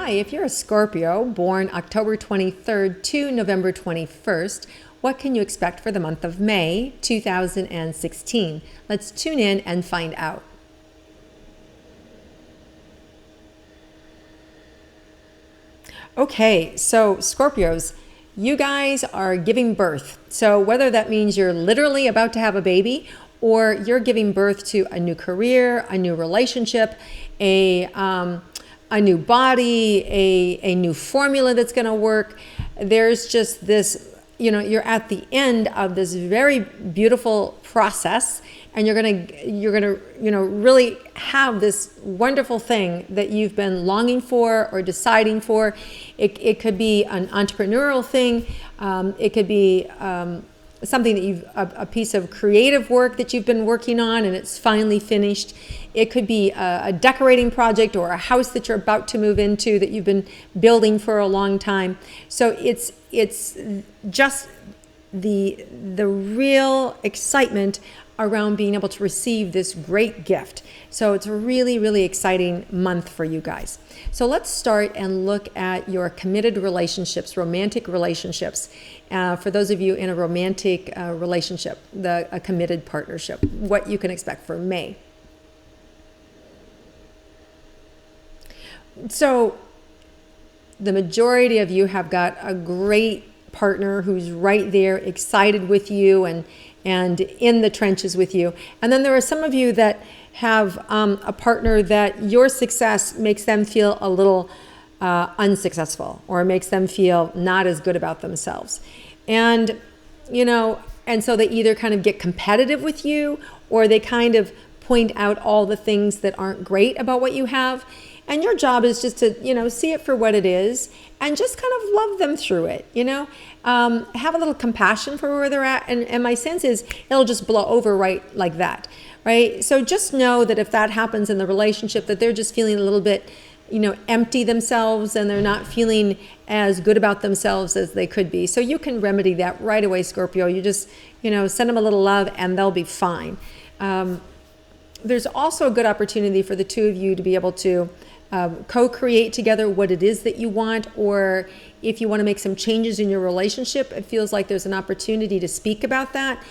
Hi, if you're a Scorpio born October 23rd to November 21st, what can you expect for the month of May 2016? Let's tune in and find out. Okay, so Scorpios, you guys are giving birth. So whether that means you're literally about to have a baby or you're giving birth to a new career, a new relationship, a new body, a new formula that's going to work. There's just this, you're at the end of this very beautiful process, and you're going to really have this wonderful thing that you've been longing for or deciding for. It could be an entrepreneurial thing. It could be something that a piece of creative work that you've been working on and it's finally finished. It could be a decorating project or a house that you're about to move into that you've been building for a long time. So it's just the real excitement around being able to receive this great gift. So it's a really, really exciting month for you guys. So let's start and look at your committed relationships, romantic relationships. For those of you in a romantic relationship, a committed partnership, what you can expect for May. So the majority of you have got a great partner who's right there, excited with you and in the trenches with you. And then there are some of you that have a partner that your success makes them feel a little unsuccessful or makes them feel not as good about themselves. And, and so they either kind of get competitive with you or they kind of point out all the things that aren't great about what you have. And your job is just to, see it for what it is and just kind of love them through it, have a little compassion for where they're at. And my sense is it'll just blow over right like that, right? So just know that if that happens in the relationship, that they're just feeling a little bit, empty themselves and they're not feeling as good about themselves as they could be. So you can remedy that right away, Scorpio. You just, send them a little love and they'll be fine. There's also a good opportunity for the two of you to be able to co-create together what it is that you want, or if you want to make some changes in your relationship, it feels like there's an opportunity to speak about that.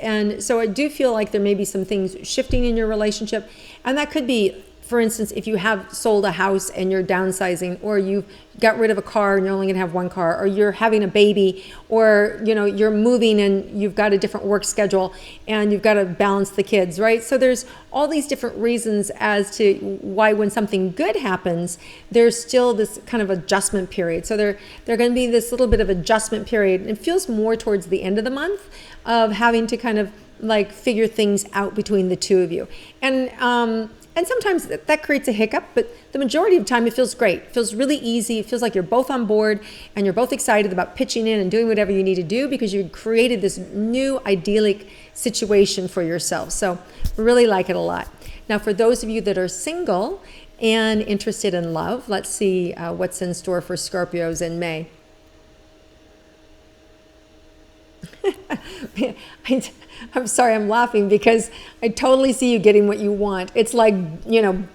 And so I do feel like there may be some things shifting in your relationship, and that could be, for instance, if you have sold a house and you're downsizing, or you've got rid of a car and you're only going to have one car, or you're having a baby, or you're moving and you've got a different work schedule and you've got to balance the kids, right? So there's all these different reasons as to why when something good happens, there's still this kind of adjustment period. So they're going to be this little bit of adjustment period. It feels more towards the end of the month of having to kind of like figure things out between the two of you. And sometimes that creates a hiccup, but the majority of the time it feels great. It feels really easy. It feels like you're both on board and you're both excited about pitching in and doing whatever you need to do because you created this new idyllic situation for yourself. So really like it a lot. Now, for those of you that are single and interested in love, let's see what's in store for Scorpios in May. I'm sorry, I'm laughing because I totally see you getting what you want. It's like,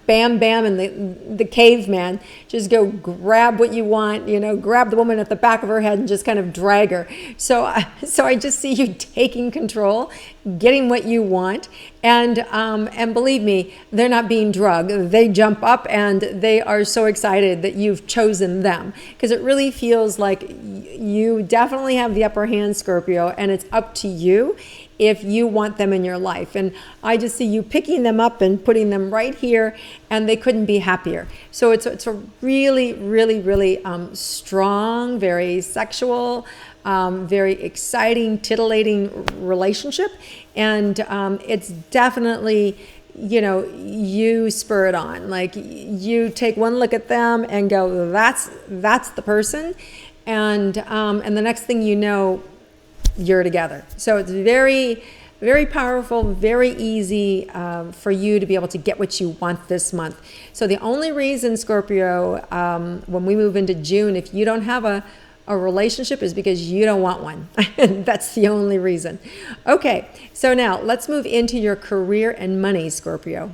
Bam Bam and the caveman. Just go grab what you want, grab the woman at the back of her head and just kind of drag her. So I just see you taking control, getting what you want. And believe me, they're not being drugged. They jump up and they are so excited that you've chosen them, because it really feels like you definitely have the upper hand, Scorpio, and it's up to you if you want them in your life. And I just see you picking them up and putting them right here, and they couldn't be happier. So it's a really, really, really strong, very sexual, very exciting, titillating relationship. And it's definitely, you spur it on. Like you take one look at them and go, that's the person. And the next thing you know, you're together. So it's very, very powerful, very easy for you to be able to get what you want this month. So the only reason, Scorpio, when we move into June, if you don't have a relationship is because you don't want one. That's the only reason. Okay, so now let's move into your career and money, Scorpio.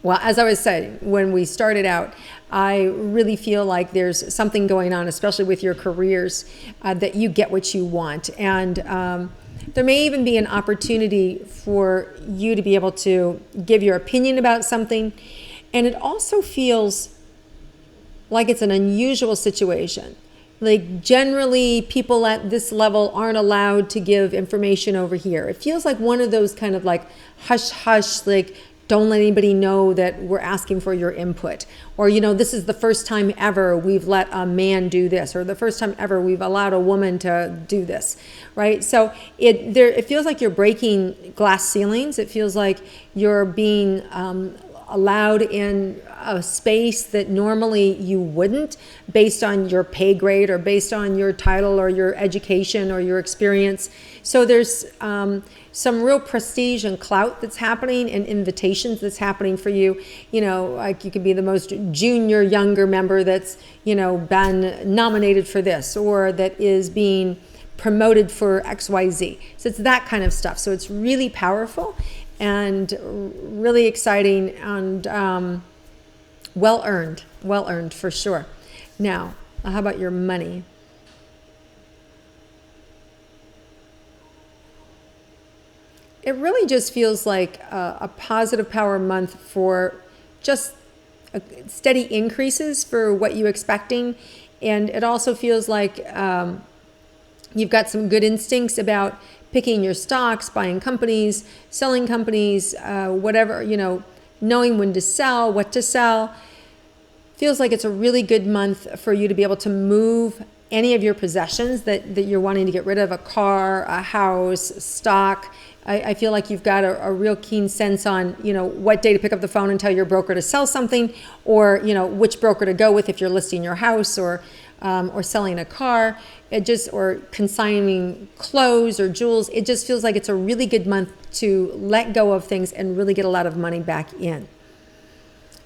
Well, as I was saying, when we started out, I really feel like there's something going on, especially with your careers, that you get what you want. And there may even be an opportunity for you to be able to give your opinion about something. And it also feels like it's an unusual situation. Like generally people at this level aren't allowed to give information over here. It feels like one of those kind of like hush hush, like don't let anybody know that we're asking for your input. Or, this is the first time ever we've let a man do this, or the first time ever we've allowed a woman to do this, right? So it feels like you're breaking glass ceilings. It feels like you're being allowed in a space that normally you wouldn't, based on your pay grade or based on your title or your education or your experience. So there's some real prestige and clout that's happening, and invitations that's happening for you. Like you could be the most junior, younger member that's, been nominated for this, or that is being promoted for XYZ. So it's that kind of stuff. So it's really powerful and really exciting, and well earned for sure. Now, how about your money? It really just feels like a positive power month for just steady increases for what you're expecting. And it also feels like you've got some good instincts about picking your stocks, buying companies, selling companies, whatever, knowing when to sell, what to sell. Feels like it's a really good month for you to be able to move any of your possessions that you're wanting to get rid of, a car, a house, stock. I feel like you've got a real keen sense on, what day to pick up the phone and tell your broker to sell something, or, which broker to go with if you're listing your house, or selling a car, or consigning clothes or jewels. It just feels like it's a really good month to let go of things and really get a lot of money back in.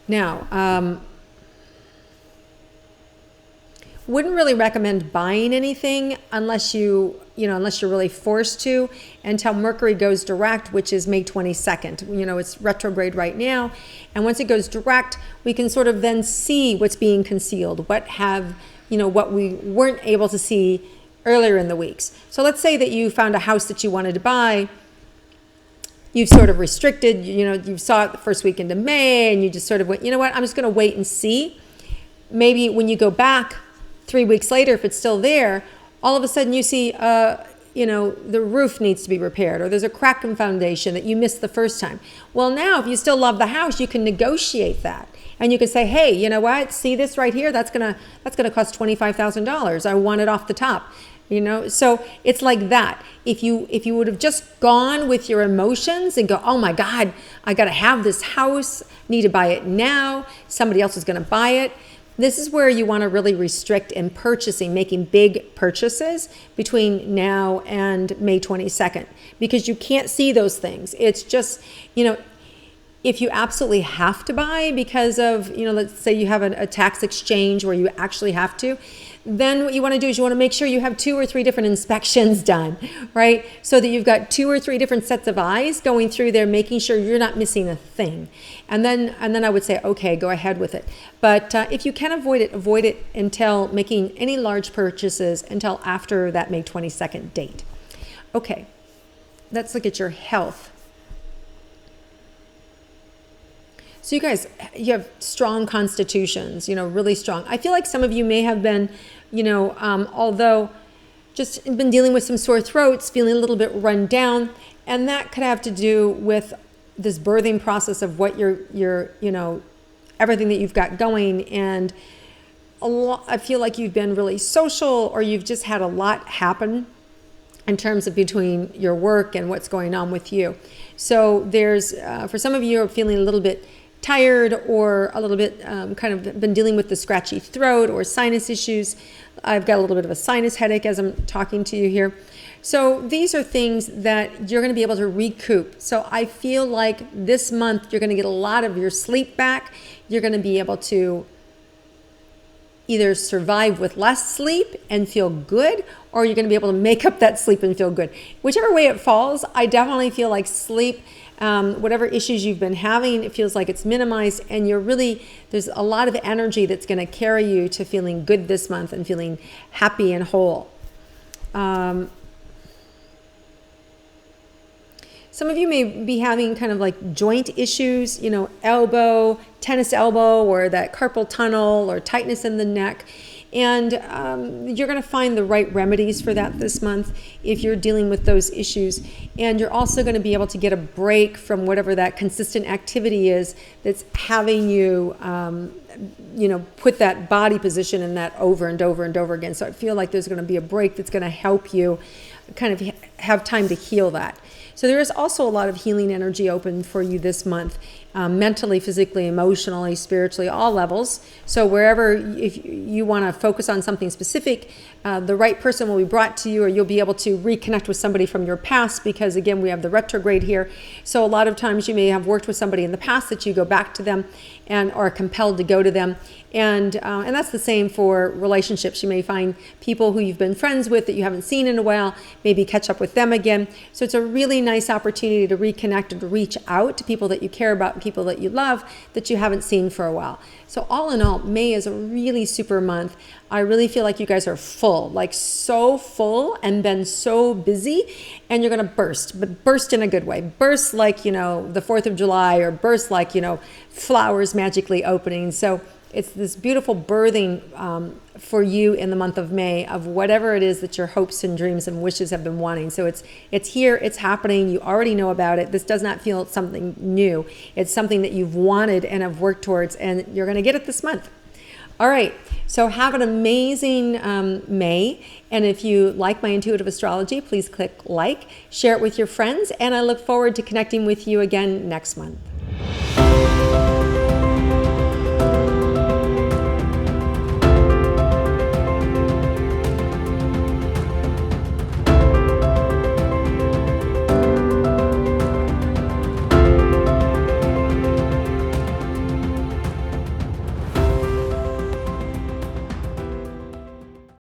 Now, wouldn't really recommend buying anything unless you're really forced to, until Mercury goes direct, which is May 22nd. It's retrograde right now. And once it goes direct, we can sort of then see what's being concealed, what we weren't able to see earlier in the weeks. So let's say that you found a house that you wanted to buy. You've sort of restricted, you saw it the first week into May, and you just sort of went, I'm just going to wait and see. Maybe when you go back 3 weeks later, if it's still there, all of a sudden you see, the roof needs to be repaired, or there's a crack in foundation that you missed the first time. Well, now if you still love the house, you can negotiate that. And you can say, hey, you know what? See this right here? That's gonna cost $25,000. I want it off the top. So it's like that. If you would have just gone with your emotions and go, oh my God, I got to have this house, need to buy it now. Somebody else is going to buy it. This is where you want to really restrict in purchasing, making big purchases between now and May 22nd, because you can't see those things. It's just, if you absolutely have to buy because of, let's say you have a tax exchange where you actually have to, then what you want to do is you want to make sure you have 2 or 3 different inspections done, right? So that you've got 2 or 3 different sets of eyes going through there, making sure you're not missing a thing. And then I would say, okay, go ahead with it. But if you can avoid it until making any large purchases until after that May 22nd date. Okay, let's look at your health. So you guys, you have strong constitutions, really strong. I feel like some of you may have been, although just been dealing with some sore throats, feeling a little bit run down. And that could have to do with this birthing process of what you're everything that you've got going. And I feel like you've been really social, or you've just had a lot happen in terms of between your work and what's going on with you. So there's, for some of you are feeling a little bit tired, or a little bit kind of been dealing with the scratchy throat or sinus issues. I've got a little bit of a sinus headache as I'm talking to you here. So these are things that you're going to be able to recoup. So I feel like this month you're going to get a lot of your sleep back. You're going to be able to either survive with less sleep and feel good, or you're going to be able to make up that sleep and feel good. Whichever way it falls, I definitely feel like sleep, whatever issues you've been having, it feels like it's minimized, and there's a lot of energy that's going to carry you to feeling good this month and feeling happy and whole. Some of you may be having kind of like joint issues, elbow, tennis elbow, or that carpal tunnel, or tightness in the neck. And you're going to find the right remedies for that this month if you're dealing with those issues. And you're also going to be able to get a break from whatever that consistent activity is that's having you, put that body position in that over and over and over again. So I feel like there's going to be a break that's going to help you kind of have time to heal that. So there is also a lot of healing energy open for you this month, mentally, physically, emotionally, spiritually, all levels. So wherever, if you want to focus on something specific, the right person will be brought to you, or you'll be able to reconnect with somebody from your past, because again, we have the retrograde here. So a lot of times you may have worked with somebody in the past that you go back to them and are compelled to go to them. And that's the same for relationships. You may find people who you've been friends with that you haven't seen in a while, maybe catch up with them again. So it's a really nice opportunity to reconnect and to reach out to people that you care about, people that you love, that you haven't seen for a while. So all in all, May is a really super month. I really feel like you guys are full, like so full, and been so busy, and you're going to burst, but burst in a good way. Burst like, the 4th of July, or burst like, flowers magically opening. So it's this beautiful birthing for you in the month of May of whatever it is that your hopes and dreams and wishes have been wanting. So it's here, it's happening. You already know about it. This does not feel something new. It's something that you've wanted and have worked towards, and you're going to get it this month. All right, so have an amazing May. And if you like my intuitive astrology, please click like, share it with your friends, and I look forward to connecting with you again next month.